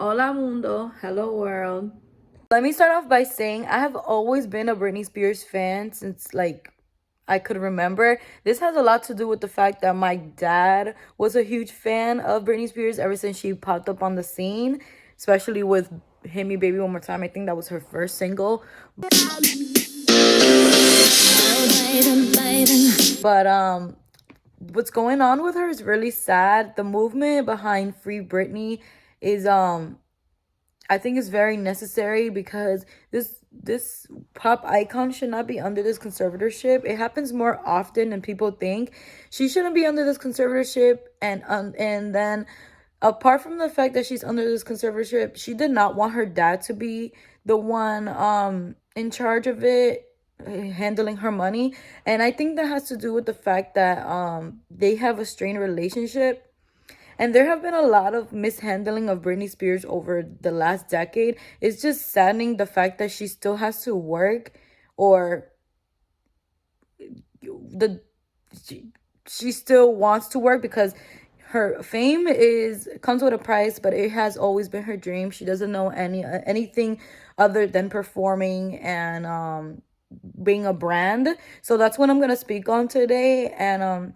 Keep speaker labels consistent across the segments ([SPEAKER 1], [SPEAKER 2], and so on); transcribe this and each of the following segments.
[SPEAKER 1] Hola mundo, hello world. Let me start off by saying I have always been a Britney Spears fan since I could remember. This has a lot to do with the fact that my dad was a huge fan of Britney Spears ever since she popped up on the scene, especially with Hit Me Baby One More Time. I think that was her first single. But what's going on with her is really sad. The movement behind Free Britney is I think is very necessary because this pop icon should not be under this conservatorship. It happens more often than people think. She shouldn't be under this conservatorship, and then apart from the fact that she's under this conservatorship, she did not want her dad to be the one in charge of it, handling her money. And I think that has to do with the fact that they have a strained relationship, and there have been a lot of mishandling of Britney Spears over the last decade. It's just saddening the fact that she still has to work, or the she still wants to work because her fame is comes with a price, but it has always been her dream. She doesn't know anything other than performing and being a brand. So that's what I'm gonna speak on today. And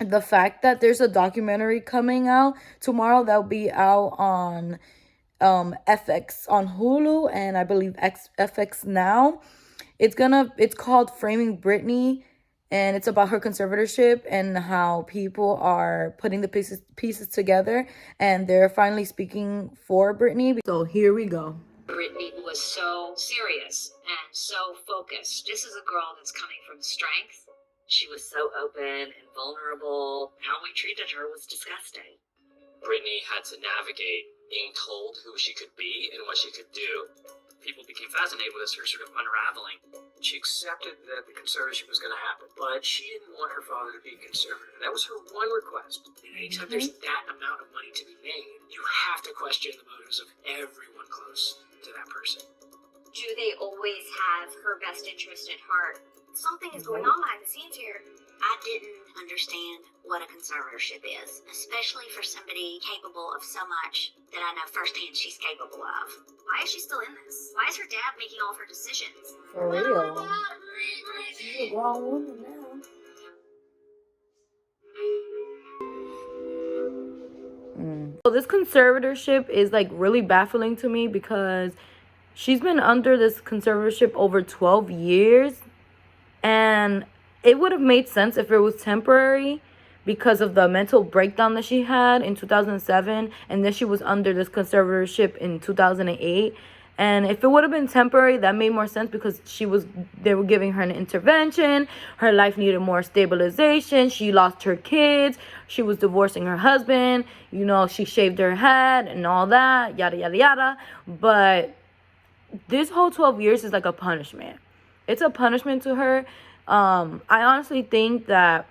[SPEAKER 1] the fact that there's a documentary coming out tomorrow that'll be out on FX on Hulu, and I believe FX now. It's called Framing Britney, and it's about her conservatorship and how people are putting the pieces together, and they're finally speaking for Britney. So here we go.
[SPEAKER 2] Britney was so serious and so focused. This is a girl that's coming from strength. She was so open and vulnerable. How we treated her was disgusting.
[SPEAKER 3] Britney had to navigate being told who she could be and what she could do. People became fascinated with her sort of unraveling.
[SPEAKER 4] She accepted that the conservatorship was going to happen, but she didn't want her father to be conservator. That was her one request.
[SPEAKER 2] And anytime there's that amount of money to be made,
[SPEAKER 4] You have to question the motives of everyone close to that person.
[SPEAKER 5] Do they always have her best interest at heart? Something is going on behind the scenes here. I didn't understand what a conservatorship is, especially for somebody capable of so much that I know firsthand she's capable of. Why is she still in this? Why is her dad making all of her decisions?
[SPEAKER 1] For real. She's a grown woman now. So this conservatorship is like really baffling to me because she's been under this conservatorship over 12 years, and it would have made sense if it was temporary because of the mental breakdown that she had in 2007, and then she was under this conservatorship in 2008. And if it would have been temporary, that made more sense because they were giving her an intervention. Her life needed more stabilization. She lost her kids. She was divorcing her husband. She shaved her head and all that, yada, yada, yada. But this whole 12 years is like a punishment. It's a punishment to her. I honestly think that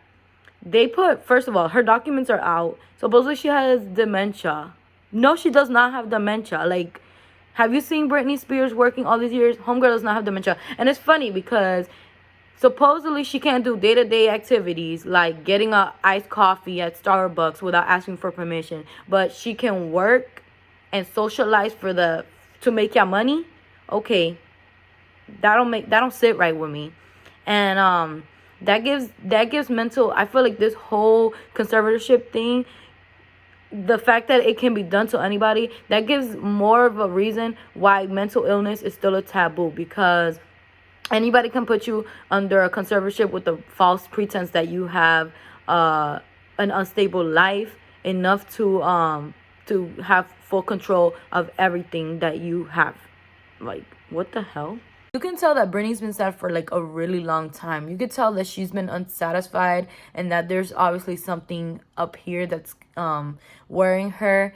[SPEAKER 1] first of all, her documents are out. Supposedly she has dementia. No, she does not have dementia. Like, have you seen Britney Spears working all these years? Homegirl does not have dementia. And it's funny because supposedly she can't do day-to-day activities like getting a iced coffee at Starbucks without asking for permission. But she can work and socialize to make your money. Okay. That don't sit right with me. And that gives mental, I feel like this whole conservatorship thing, the fact that it can be done to anybody, that gives more of a reason why mental illness is still a taboo, because anybody can put you under a conservatorship with the false pretense that you have an unstable life enough to have full control of everything that you have. Like, what the hell? You can tell that Britney's been sad for like a really long time. You could tell that she's been unsatisfied and that there's obviously something up here that's worrying her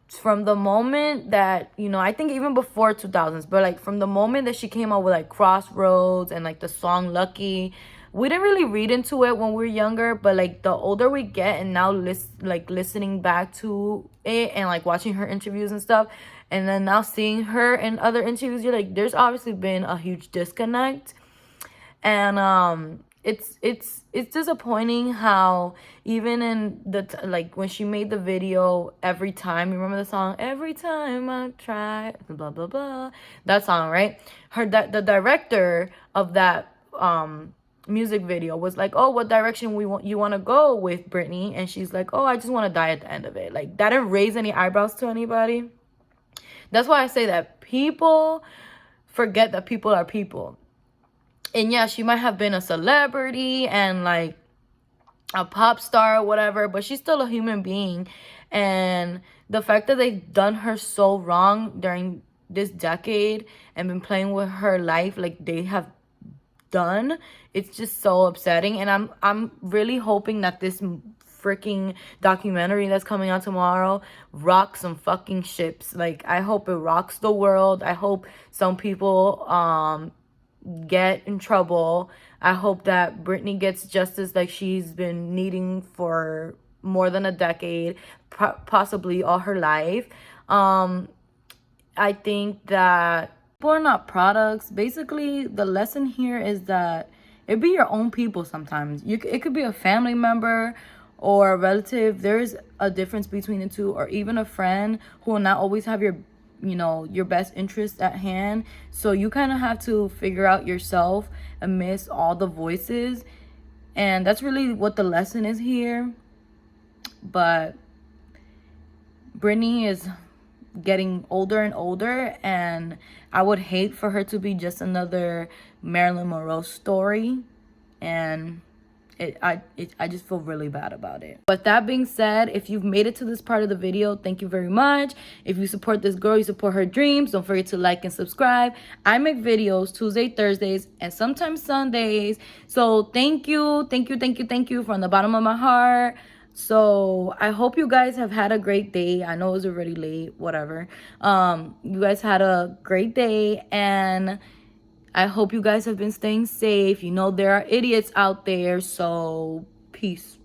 [SPEAKER 1] from the moment that, I think even before 2000s, but like from the moment that she came out with like Crossroads and like the song Lucky. We didn't really read into it when we were younger, but like the older we get and now listening back to it and like watching her interviews and stuff, and then now seeing her in other interviews, you're like, there's obviously been a huge disconnect. And it's disappointing how even in the like when she made the video Every Time, you remember the song Every Time I Try blah blah blah, that song, right? The director of that music video was like, oh, what direction you want to go with Britney? And she's like, oh, I just want to die at the end of it. Like, that didn't raise any eyebrows to anybody. That's why I say that people forget that people are people. And yeah, she might have been a celebrity and like a pop star or whatever, but she's still a human being. And the fact that they've done her so wrong during this decade and been playing with her life like they have done, it's just so upsetting. And I'm really hoping that this freaking documentary that's coming out tomorrow rocks some fucking ships. Like, I hope it rocks the world. I hope some people get in trouble. I hope that Britney gets justice like she's been needing for more than a decade, possibly all her life. I think that people are not products. Basically, the lesson here is that it be your own people sometimes. It could be a family member or a relative. There's a difference between the two, or even a friend who will not always have your best interest at hand. So you kind of have to figure out yourself amidst all the voices. And that's really what the lesson is here. But Britney is getting older and older, and I would hate for her to be just another Marilyn Monroe story. And I just feel really bad about it. But that being said, if you've made it to this part of the video, thank you very much. If you support this girl, you support her dreams, don't forget to like and subscribe. I make videos Tuesday, Thursdays, and sometimes Sundays. So thank you from the bottom of my heart. So I hope you guys have had a great day. I know it was already late, whatever. You guys had a great day, and I hope you guys have been staying safe. There are idiots out there, so peace.